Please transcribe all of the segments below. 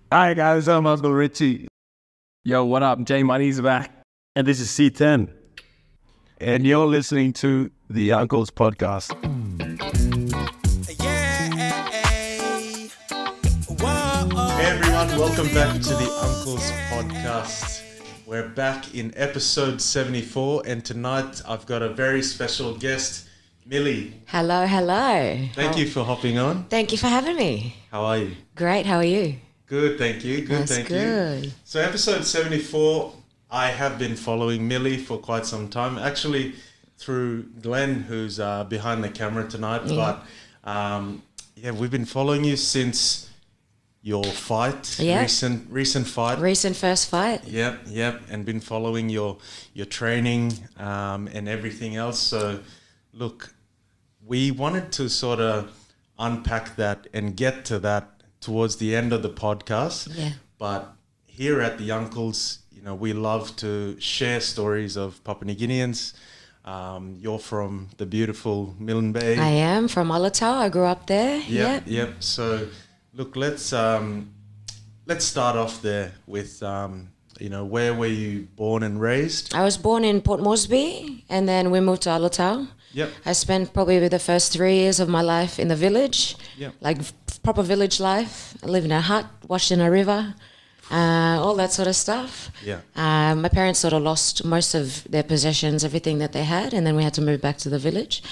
Hi guys, I'm Uncle Richie. Yo, what up? J Money's back. And this is C10. And you're listening to the Uncle's Podcast. Hey everyone, welcome back to the Uncle's Podcast. We're back in episode 74, and tonight I've got a very special guest, Mili. Hello, hello. Thank you for hopping on. Thank you for having me. How are you? Great, how are you? Good, thank you. Good, That's thank good. you. So episode 74, I have been following Mili for quite some time. Actually, through Glenn, who's behind the camera tonight. Yeah. But we've been following you since your fight, Yeah. recent fight. Recent first fight? Yep, and been following your training and everything else. So, look, we wanted to sort of unpack that and get to that towards the end of the podcast. Yeah. But here at the Uncles, we love to share stories of Papua New Guineans. You're from the beautiful Milne Bay. I am from Alatau. I grew up there. Yep. So, look, let's start off there with, where were you born and raised? I was born in Port Moresby and then we moved to Alatau. Yep. I spent probably the first 3 years of my life in the village. Yep. Like proper village life. I lived in a hut, washed in a river, all that sort of stuff. Yeah. My parents sort of lost most of their possessions, everything that they had, and then we had to move back to the village.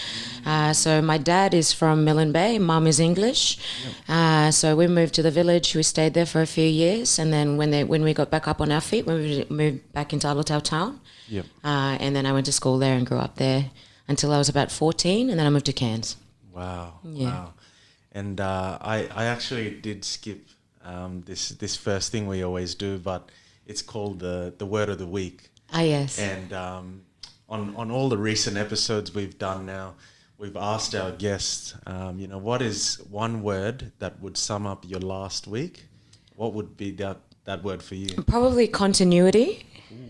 So my dad is from Milne Bay, mum is English. So we moved to the village, we stayed there for a few years, and then when we got back up on our feet, we moved back into Alatau town. Yep. And then I went to school there and grew up there until I was about 14, and then I moved to Cairns. Wow. Yeah. Wow. And I actually did skip this first thing we always do, but it's called the word of the week. Ah, yes. And on all the recent episodes we've done now, we've asked our guests, what is one word that would sum up your last week? What would be that word for you? Probably continuity.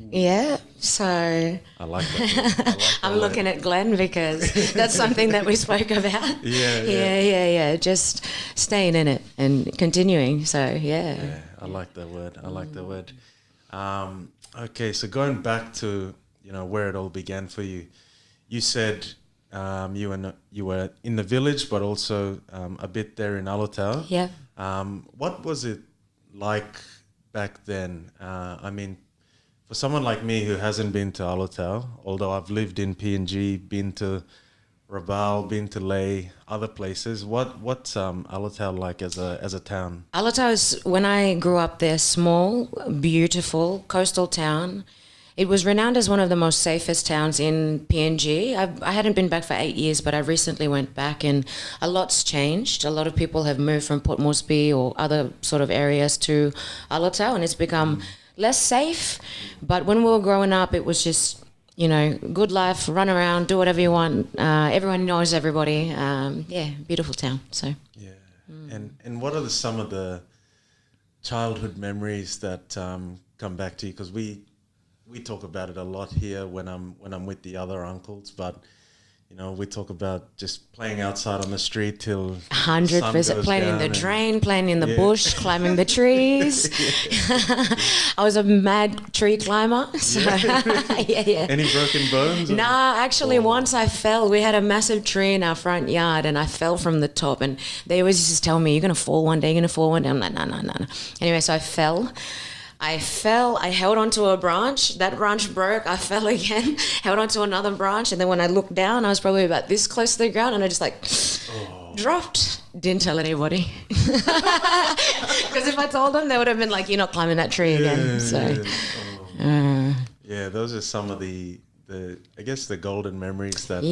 Yeah, so I like that. I'm looking at Glenn because that's something that we spoke about. Yeah. Just staying in it and continuing. So yeah. I like that word. Okay, so going back to where it all began for you, you said you were in the village, but also a bit there in Alatau. Yeah. What was it like back then? I mean, for someone like me who hasn't been to Alatau, although I've lived in PNG, been to Rabaul, been to Lae, other places, what's Alatau like as a town? Alatau is, when I grew up there, small, beautiful, coastal town. It was renowned as one of the most safest towns in PNG. I hadn't been back for 8 years, but I recently went back and a lot's changed. A lot of people have moved from Port Moresby or other sort of areas to Alatau, and it's become less safe. But when we were growing up, it was just, good life, run around, do whatever you want. Everyone knows everybody. Beautiful town. So yeah. And what are some of the childhood memories that come back to you? Because we talk about it a lot here when I'm with the other uncles, but we talk about just playing outside on the street till 100%, playing in the drain, playing in the bush, climbing the trees. I was a mad tree climber. So yeah. Any broken bones? Nah, actually, once I fell. We had a massive tree in our front yard, and I fell from the top. And they always used to tell me, "You're gonna fall one day. You're gonna fall one day." I'm like, no. Anyway, so I fell. I held onto a branch, that branch broke, I fell again, held onto another branch, and then when I looked down, I was probably about this close to the ground, and I just dropped. Didn't tell anybody. Because if I told them, they would have been like, "You're not climbing that tree again." Yeah, those are some of the I guess the golden memories that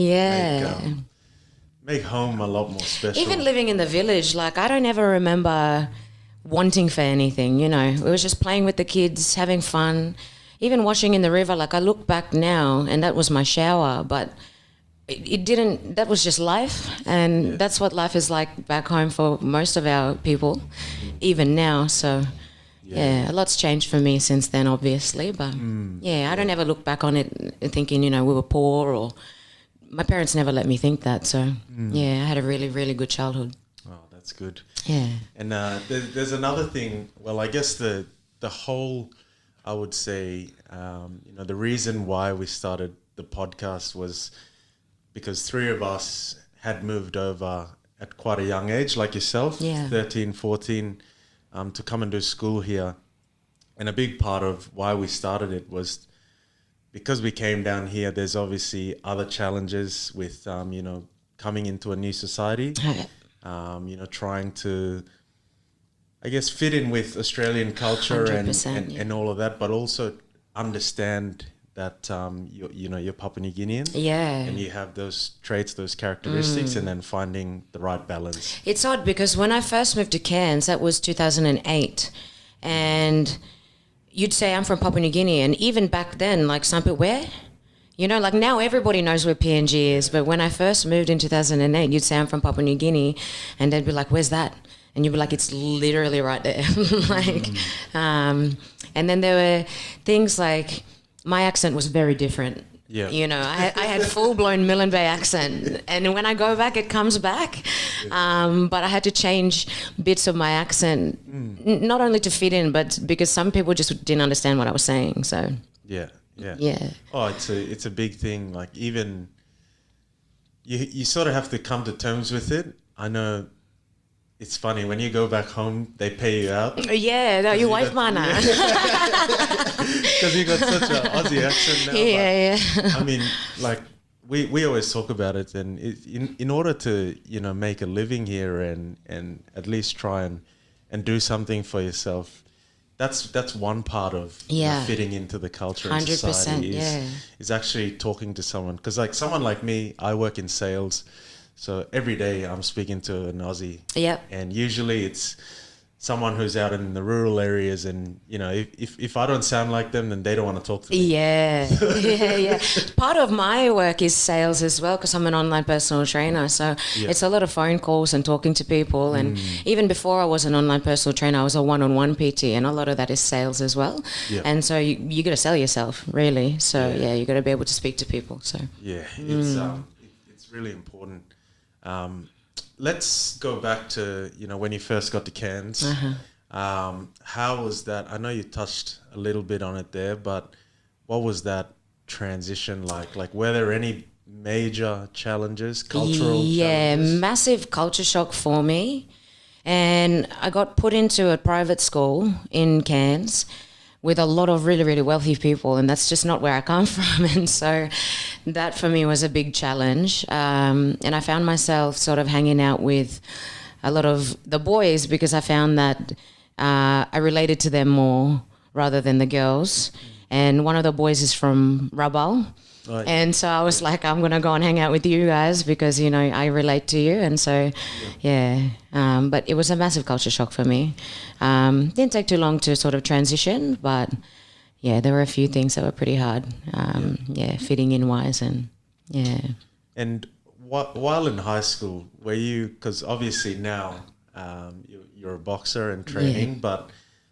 make home a lot more special. Even living in the village, like I don't ever remember wanting for anything, it was just playing with the kids, having fun, even washing in the river. Like I look back now and that was my shower, but it didn't, that was just life, and that's what life is like back home for most of our people, even now. So a lot's changed for me since then, obviously, but I don't ever look back on it thinking, we were poor, or my parents never let me think that. So I had a really, really good childhood. Oh, that's good. Yeah. And there's another thing. Well, I guess the whole, I would say, the reason why we started the podcast was because three of us had moved over at quite a young age, like yourself, 13, 14, to come and do school here. And a big part of why we started it was because we came down here, there's obviously other challenges with, coming into a new society, trying to, I guess, fit in with Australian culture and all of that, but also understand that you're Papua New Guinean, and you have those traits, those characteristics, and then finding the right balance. It's odd because when I first moved to Cairns, that was 2008, and you'd say I'm from Papua New Guinea, and even back then, like some people, where? Like now everybody knows where PNG is, but when I first moved in 2008, you'd say I'm from Papua New Guinea, and they'd be like, where's that? And you'd be like, it's literally right there. And then there were things like, my accent was very different. Yeah. I had full-blown Milne Bay accent, and when I go back, it comes back. But I had to change bits of my accent, not only to fit in, but because some people just didn't understand what I was saying. So yeah. Oh, it's a big thing. Like even you sort of have to come to terms with it. I know. It's funny, when you go back home, they pay you out. Yeah, no, you wife mana. Because you got such an Aussie accent now. Yeah. I mean, like, we always talk about it, and in order to, make a living here and at least try and do something for yourself, that's one part of fitting into the culture and society is actually talking to someone. Because like someone like me, I work in sales. So every day I'm speaking to an Aussie. Yep. And usually it's someone who's out in the rural areas, and if I don't sound like them, then they don't want to talk to me. Yeah. Part of my work is sales as well, because I'm an online personal trainer. So it's a lot of phone calls and talking to people. And even before I was an online personal trainer, I was a one-on-one PT, and a lot of that is sales as well. Yep. And so you got to sell yourself, really. So you got to be able to speak to people. So it's really important. Let's go back to, when you first got to Cairns. How was that? I know you touched a little bit on it there, but what was that transition like? Like, were there any major challenges, cultural challenges? Massive culture shock for me. And I got put into a private school in Cairns with a lot of really, really wealthy people, and that's just not where I come from. And so that for me was a big challenge. And I found myself sort of hanging out with a lot of the boys because I found that I related to them more rather than the girls. And one of the boys is from Rabaul. Right. And so I was like, I'm going to go and hang out with you guys because, I relate to you. And so, but it was a massive culture shock for me. Didn't take too long to sort of transition, but there were a few things that were pretty hard. Fitting in wise and And while in high school, were you, because obviously now you're a boxer and training, but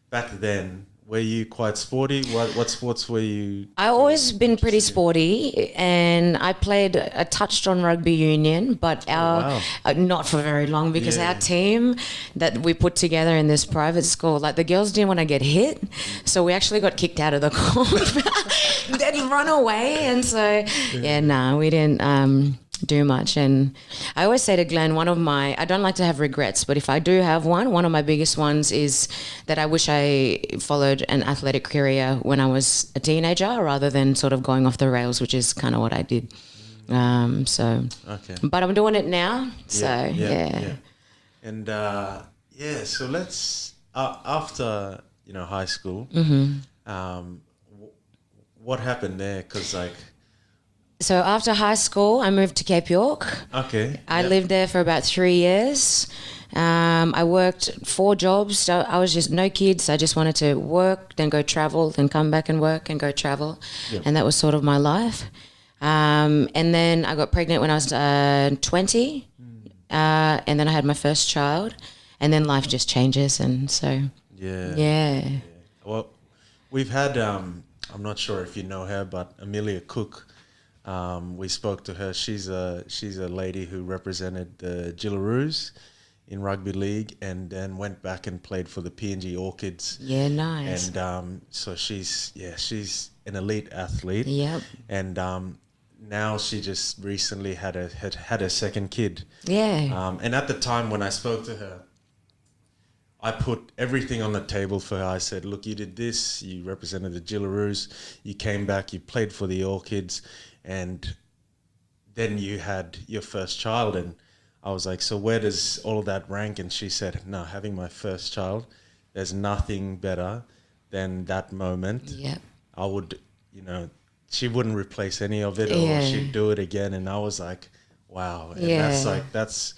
back then, were you quite sporty? What sports were you? I always been pretty sporty, and I played a touched on rugby union, but not for very long because our team that we put together in this private school, like the girls didn't want to get hit, so we actually got kicked out of the court. They'd run away, and so we didn't do much. And I always say to Glenn, I don't like to have regrets, but if I do have one of my biggest ones is that I wish I followed an athletic career when I was a teenager rather than sort of going off the rails, which is kind of what I did. But I'm doing it now. And so let's after high school, what happened there? Because so after high school, I moved to Cape York. Okay. I lived there for about 3 years. I worked 4 jobs. So I was just no kids. I just wanted to work, then go travel, then come back and work and go travel. Yep. And that was sort of my life. And then I got pregnant when I was 20. And then I had my first child. And then life just changes. And so, Well, we've had, I'm not sure if you know her, but Amelia Cook. We spoke to her. She's a lady who represented the Gillaroos in rugby league, and then went back and played for the PNG Orchids. Yeah, nice. And so she's an elite athlete. Yep. And now she just recently had her second kid. Yeah. And at the time when I spoke to her, I put everything on the table for her. I said, look, you did this, you represented the Jillaroos, you came back, you played for the Orchids, and then you had your first child. And I was like, so where does all of that rank? And she said, no, having my first child, there's nothing better than that moment. Yeah. I would, she wouldn't replace any of it, or she'd do it again. And I was like, wow. And that's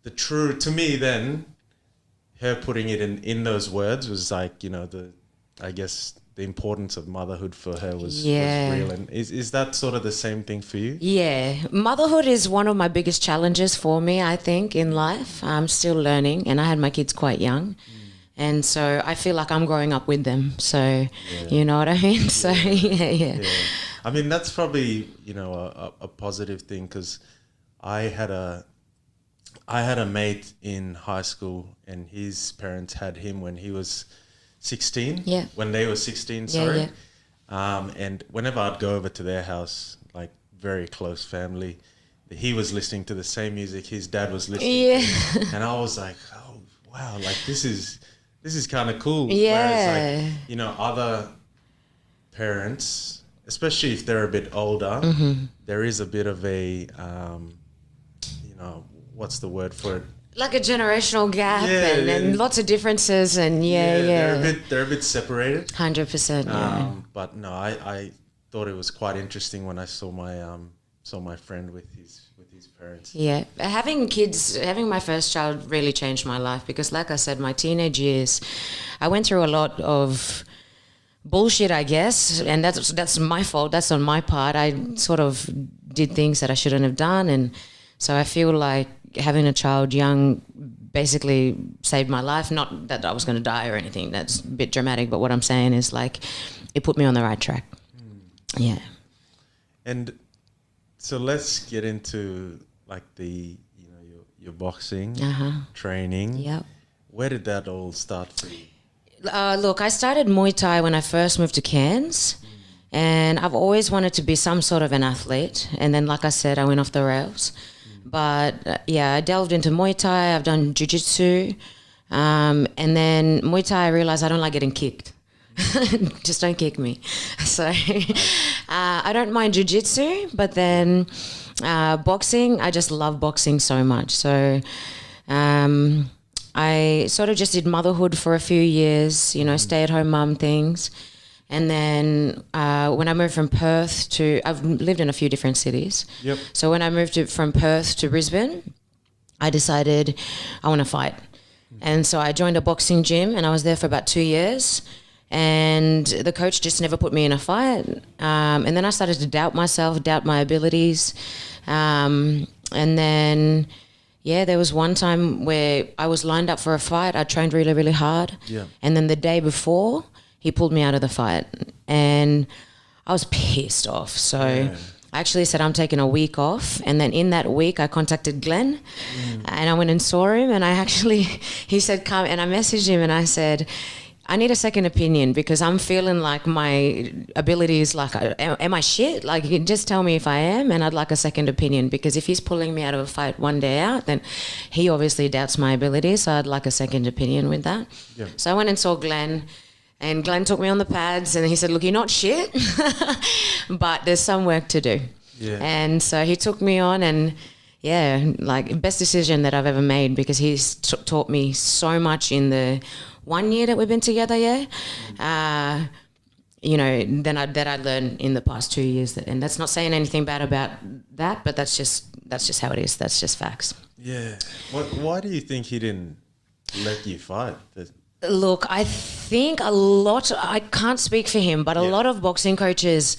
the true, to me then, her putting it in those words was like, I guess the importance of motherhood for her was real. And is that sort of the same thing for you? Yeah. Motherhood is one of my biggest challenges for me, I think, in life. I'm still learning, and I had my kids quite young. And so I feel like I'm growing up with them. So, you know what I mean? So, yeah. I mean, that's probably, a positive thing, because I had a mate in high school, and his parents had him when he was 16. Yeah. When they were 16, sorry. Yeah. And whenever I'd go over to their house, like very close family, he was listening to the same music his dad was listening to. And I was like, oh, wow, like this is kind of cool. Yeah. Whereas like, other parents, especially if they're a bit older, there is a bit of a, what's the word for it? Like a generational gap and lots of differences and they're a bit separated. 100%. But no, I thought it was quite interesting when I saw my friend with his parents. Yeah, having my first child really changed my life, because like I said, my teenage years, I went through a lot of bullshit, I guess, and that's my fault. That's on my part. I sort of did things that I shouldn't have done, and so I feel like having a child young basically saved my life. Not that I was going to die or anything. That's a bit dramatic, but what I'm saying is like it put me on the right track. Yeah. And so let's get into like the your boxing training. Yep. Where did that all start for you? Look, I started Muay Thai when I first moved to Cairns, and I've always wanted to be some sort of an athlete. And then, like I said, I went off the rails. But I delved into Muay Thai. I've done Jiu-Jitsu. And then Muay Thai, I realized I don't like getting kicked. Just don't kick me. So I don't mind Jiu-Jitsu, but then boxing, I just love boxing so much. So I sort of just did motherhood for a few years, stay-at-home mum things. And then when I moved from Perth I've lived in a few different cities. Yep. So when I moved from Perth to Brisbane, I decided I want to fight. And so I joined a boxing gym, and I was there for about 2 years. And the coach just never put me in a fight. And then I started to doubt myself, doubt my abilities. And then, there was one time where I was lined up for a fight. I trained really, really hard. Yeah. And then the day before, he pulled me out of the fight, and I was pissed off. So I actually said, I'm taking a week off. And then in that week, I contacted Glenn and I went and saw him. And he said, come. And I messaged him and I said, I need a second opinion, because I'm feeling like my ability is like, am I shit? Like, you can just tell me if I am, and I'd like a second opinion, because if he's pulling me out of a fight one day out, then he obviously doubts my ability. So I'd like a second opinion with that. Yeah. So I went and saw Glenn. And Glenn took me on the pads and he said, look, you're not shit, but there's some work to do. Yeah. And so he took me on, and best decision that I've ever made, because he's taught me so much in the 1 year that we've been together, that I learned in the past 2 years. And that's not saying anything bad about that, but that's just how it is. That's just facts. Yeah. Why do you think he didn't let you fight? Look, I think I can't speak for him, but a lot of boxing coaches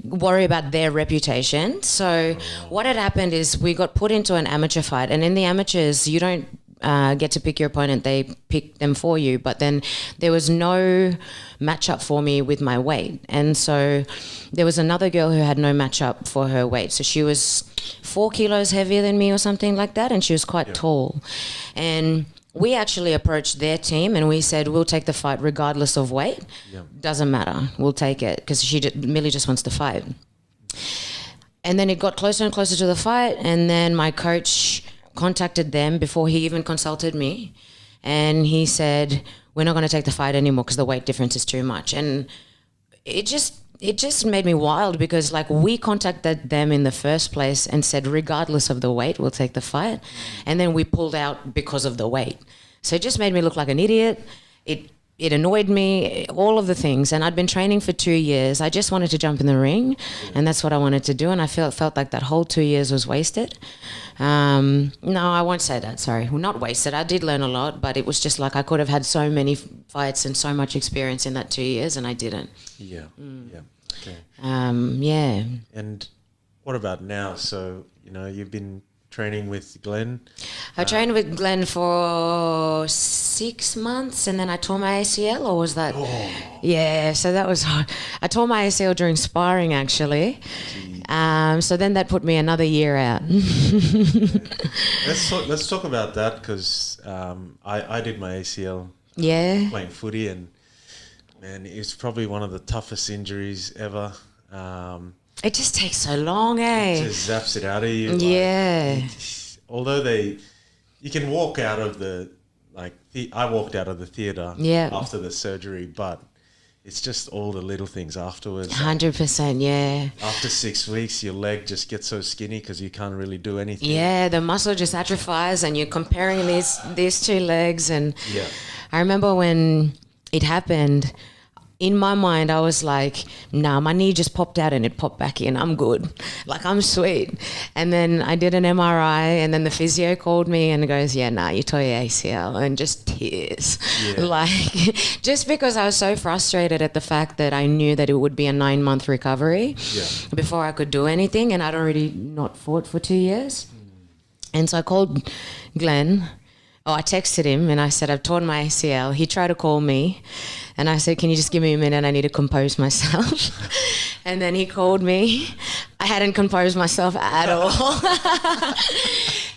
worry about their reputation. So what had happened is we got put into an amateur fight, and in the amateurs, you don't get to pick your opponent, they pick them for you. But then there was no matchup for me with my weight. And so there was another girl who had no matchup for her weight. So she was 4 kilos heavier than me or something like that, and she was quite tall. And we actually approached their team and we said, we'll take the fight regardless of weight. Doesn't matter. We'll take it, because Mili just wants to fight. And then it got closer and closer to the fight, and then my coach contacted them before he even consulted me, and he said, we're not going to take the fight anymore because the weight difference is too much. And it just made me wild, because like we contacted them in the first place and said regardless of the weight we'll take the fight, and then we pulled out because of the weight. So it just made me look like an idiot. It annoyed me, all of the things. And I'd been training for 2 years. I just wanted to jump in the ring, and that's what I wanted to do. And I felt like that whole 2 years was wasted. No, I won't say that, sorry. Well, not wasted. I did learn a lot, but it was just like I could have had so many fights and so much experience in that 2 years, and I didn't. Yeah. Okay. Yeah. And what about now? So, you've been training with Glenn. I trained with Glenn for 6 months, and then I tore my ACL, or was that? Oh. Yeah, so that was hard. I tore my ACL during sparring, actually. So then that put me another year out. Let's talk about that, because I did my ACL playing footy, and man, it's probably one of the toughest injuries ever. It just takes so long, eh? It just zaps it out of you. Yeah. Although you can walk out of I walked out of the theatre after the surgery, but it's just all the little things afterwards. 100%, yeah. After 6 weeks, your leg just gets so skinny because you can't really do anything. Yeah, the muscle just atrophies, and you're comparing these two legs. And I remember when it happened, in my mind, I was like, nah, my knee just popped out and it popped back in. I'm good. Like, I'm sweet. And then I did an MRI, and then the physio called me and goes, yeah, nah, you tore your ACL, and just tears. Yeah. Like, just because I was so frustrated at the fact that I knew that it would be a 9-month recovery before I could do anything, and I'd already not fought for 2 years. And so I called Glenn. I texted him and I said, I've torn my ACL. He tried to call me, and I said, can you just give me a minute? I need to compose myself. And then he called me. I hadn't composed myself at all.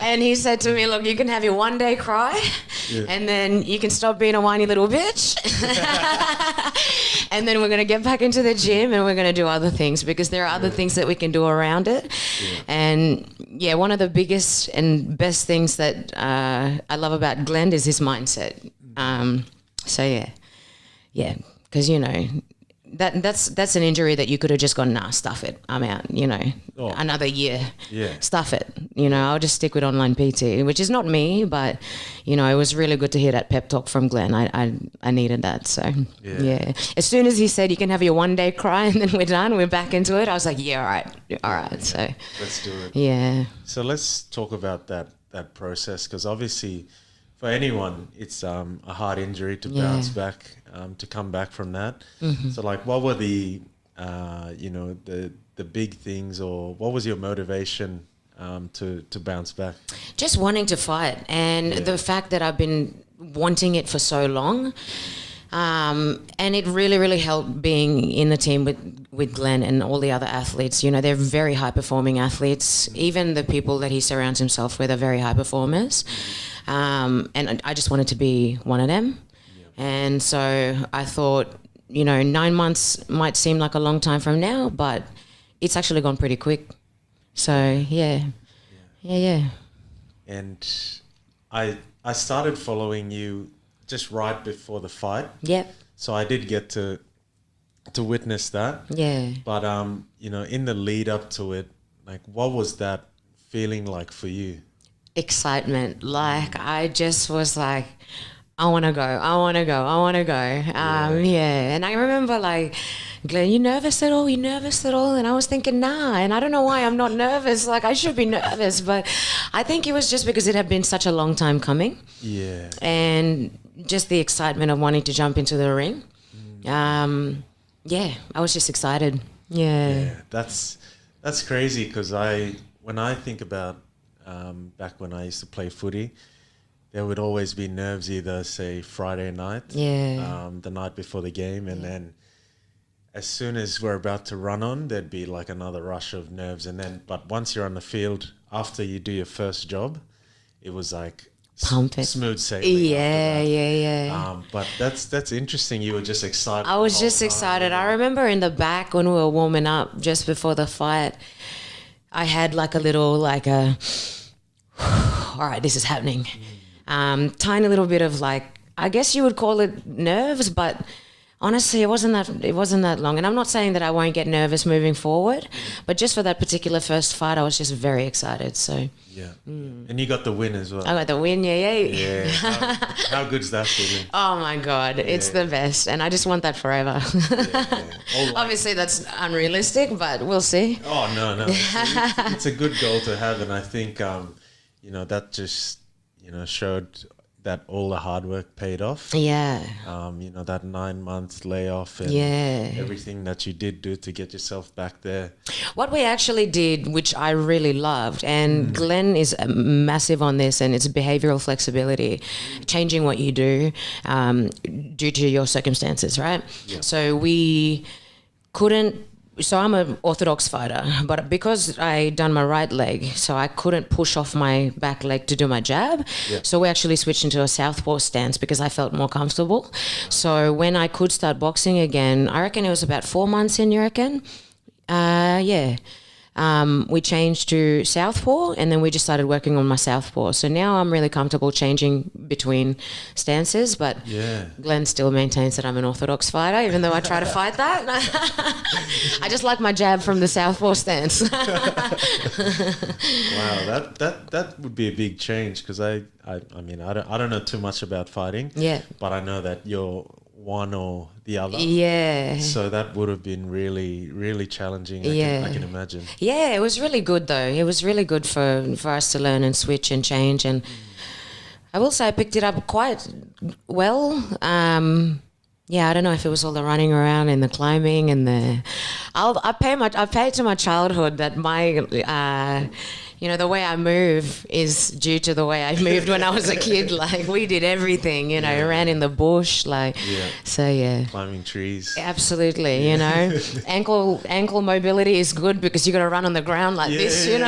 And he said to me, look, you can have your 1 day cry, and then you can stop being a whiny little bitch. And then we're going to get back into the gym, and we're going to do other things, because there are other things that we can do around it. And one of the biggest and best things that I love about Glenn is his mindset. Because that's an injury that you could have just gone, nah, stuff it, I'm out, another year, stuff it, I'll just stick with online PT, which is not me, but it was really good to hear that pep talk from Glenn. I needed that. So as soon as he said you can have your 1 day cry and then we're done, we're back into it, I was like, all right. So let's do it. So let's talk about that process, because obviously for anyone it's a hard injury to bounce back, to come back from that. So like, what were the big things, or what was your motivation to bounce back? Just wanting to fight, and the fact that I've been wanting it for so long. And it really, really helped being in the team with Glenn and all the other athletes. They're very high-performing athletes. Even the people that he surrounds himself with are very high performers. And I just wanted to be one of them. And so I thought, 9 months might seem like a long time from now, but it's actually gone pretty quick. So, yeah. And I started following you just right before the fight. Yep. So I did get to witness that. Yeah. But, in the lead up to it, like, what was that feeling like for you? Excitement. Like, I just was like, I want to go. And I remember like, Glenn, you nervous at all? And I was thinking, nah. And I don't know why I'm not nervous. Like, I should be nervous. But I think it was just because it had been such a long time coming. Yeah. And just the excitement of wanting to jump into the ring. I was just excited. Yeah. That's crazy, because when I think about back when I used to play footy, there would always be nerves either, say, Friday night, the night before the game, and then as soon as we're about to run on, there'd be like another rush of nerves. And then, but once you're on the field, after you do your first job, it was like smooth sailing. Yeah. But that's interesting. You were just excited. I was just excited. I remember in the back when we were warming up just before the fight, I had like a little, like a, all right, this is happening. Tiny little bit of like, I guess you would call it nerves, but honestly, it wasn't that long. And I'm not saying that I won't get nervous moving forward, but just for that particular first fight, I was just very excited. So and you got the win as well. I got the win, yeah. How good's that feeling? Oh my God, it's the best, and I just want that forever. Obviously, that's unrealistic, but we'll see. Oh no, it's a good goal to have, and I think that just showed that all the hard work paid off. Yeah. That 9 month layoff and everything that you did do to get yourself back there. What we actually did, which I really loved, and Glenn is massive on this, and it's behavioral flexibility, changing what you do due to your circumstances, right? Yeah. So we couldn't. So I'm an orthodox fighter, but because I done my right leg, so I couldn't push off my back leg to do my jab. Yeah. So we actually switched into a southpaw stance because I felt more comfortable. So when I could start boxing again, I reckon it was about 4 months in, you reckon? We changed to southpaw, and then we just started working on my southpaw. So now I'm really comfortable changing between stances, but Glenn still maintains that I'm an orthodox fighter, even though I try to fight that. I just like my jab from the southpaw stance. Wow, that would be a big change, because I don't know too much about fighting. Yeah, but I know that you're one or the other. Yeah. So that would have been really, really challenging. I can imagine. Yeah, it was really good though. It was really good for us to learn and switch and change. And I will say I picked it up quite well. I don't know if it was all the running around and the climbing and I pay to my childhood that my the way I move is due to the way I moved when I was a kid. Like, we did everything, ran in the bush, climbing trees. Absolutely, ankle mobility is good because you got to run on the ground like this, Oh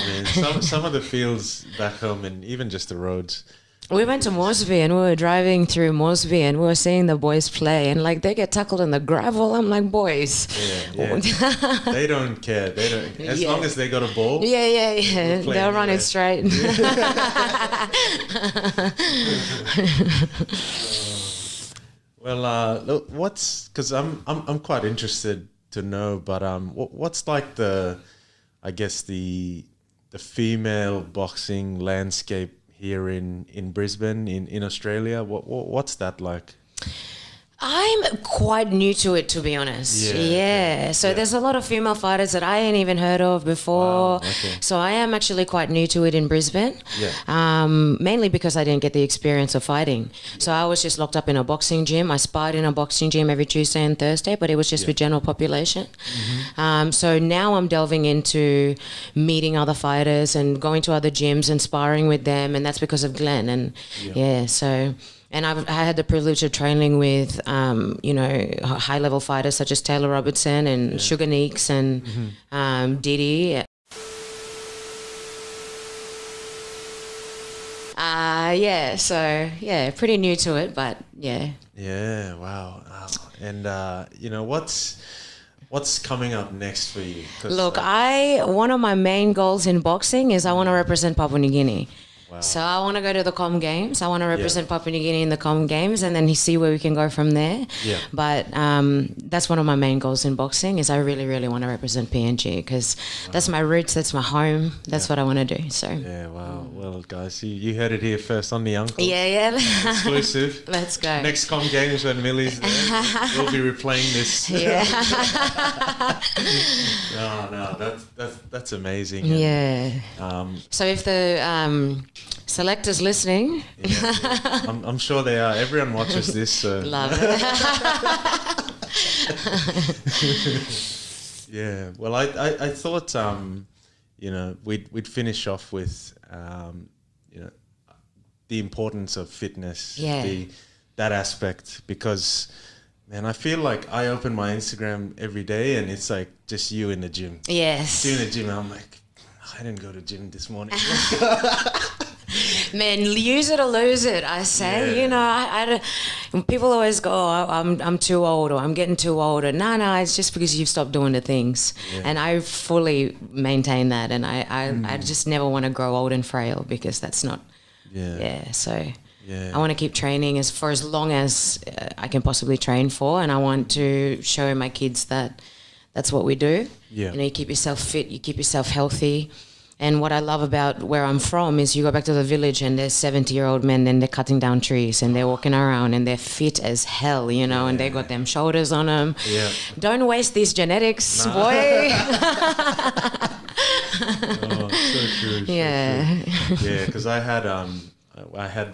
man, some of the fields back home, and even just the roads. We went to Moresby and we were driving through Moresby and we were seeing the boys play, and like they get tackled in the gravel. I'm like, boys. Yeah. They don't care. They don't. As long as they got a ball. Yeah. They'll run it straight. Well, look, because I'm quite interested to know, but what's like the female boxing landscape here in Brisbane, in Australia? What's that like? I'm quite new to it, to be honest. So there's a lot of female fighters that I ain't even heard of before. Wow, okay. So I am actually quite new to it in Brisbane. Mainly because I didn't get the experience of fighting. So I was just locked up in a boxing gym. I sparred in a boxing gym every Tuesday and Thursday, but it was just with general population. So now I'm delving into meeting other fighters and going to other gyms and sparring with them, and that's because of Glenn. And and I had the privilege of training with, high-level fighters such as Taylor Robertson and Sugar Neeks and Diddy. Pretty new to it, but yeah. Yeah, wow. And, what's coming up next for you? Look, one of my main goals in boxing is I want to represent Papua New Guinea. Wow. So I want to go to the Com Games. I want to represent Papua New Guinea in the Com Games, and then see where we can go from there. Yeah. But that's one of my main goals in boxing, is I really, really want to represent PNG, because that's my roots, that's my home, that's what I want to do. So. Yeah, wow. Well, guys, you heard it here first on the Uncle. Yeah. Exclusive. Let's go. Next Com Games when Mili's there, we'll be replaying this. Yeah. No, that's amazing. Yeah. So if the selectors listening. I'm sure they are. Everyone watches this. So. Love it. Yeah. Well, I thought, we'd finish off with, the importance of fitness, Yeah. that aspect, because man, I feel like I open my Instagram every day and it's like just you in the gym. Yes. You in the gym, and I'm like, I didn't go to gym this morning. Man, use it or lose it, I say. Yeah. You know, I don't, people always go, oh, I'm too old, or I'm getting too old. Or, no, it's just because you've stopped doing the things. Yeah. And I fully maintain that. And I just never want to grow old and frail, because that's not, so... Yeah. I want to keep training for as long as I can possibly train for, and I want to show my kids that that's what we do. Yeah. You know, you keep yourself fit, you keep yourself healthy. And what I love about where I'm from is you go back to the village and there's 70-year-old men, and they're cutting down trees and they're walking around and they're fit as hell, you know, and they got them shoulders on them. Yeah. Don't waste these genetics, boy. Oh, so true. Yeah. Yeah, because I had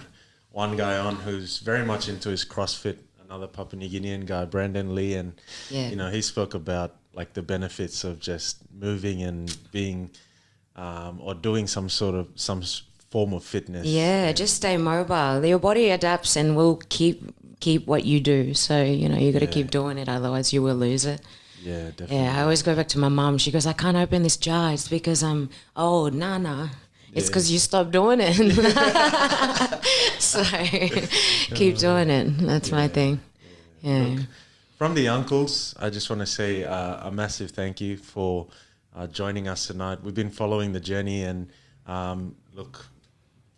one guy on who's very much into his CrossFit, another Papua New Guinean guy, Brandon Lee, and you know, he spoke about like the benefits of just moving and being or doing some form of fitness. Yeah, just stay mobile. Your body adapts and will keep what you do. So, you know, you got to keep doing it, otherwise you will lose it. Yeah, definitely. Yeah, I always go back to my mum. She goes, I can't open this jar. It's because I'm old. Nah. It's because you stopped doing it. So keep doing it. That's my thing. Yeah. Look, from the uncles, I just want to say a massive thank you for joining us tonight. We've been following the journey, and look,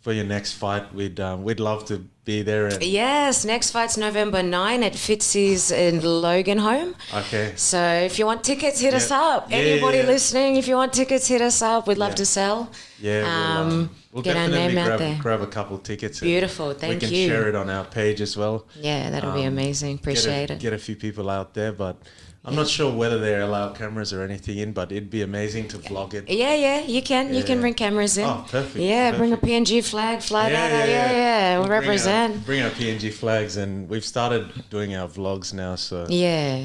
for your next fight, we'd love to be there. And Yes, next fight's November 9 at Fitzy's in Logan Home. okay. So if you want tickets, hit us up. Yeah, Anybody yeah. listening, if you want tickets, hit us up. We'd love to sell. Yeah, we'll get our definitely name out there. grab a couple tickets. and Beautiful, thank we can you. share it on our page as well. Yeah, that'll be amazing. Appreciate it. Get a few people out there, but I'm not sure whether they allow cameras or anything in, but it'd be amazing to vlog it. Yeah, you can. You can bring cameras in. Oh, perfect. Yeah, bring a perfect. PNG flag, fly that out. Yeah, we'll represent. Bring our PNG flags, and we've started doing our vlogs now, so Yeah.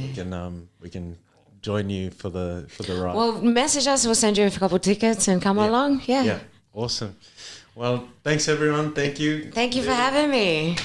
we can join you for the ride. Well, message us. We'll send you a couple tickets and come along. Yeah. Yeah, awesome. Well, thanks everyone. Thank you. Thank you for having me.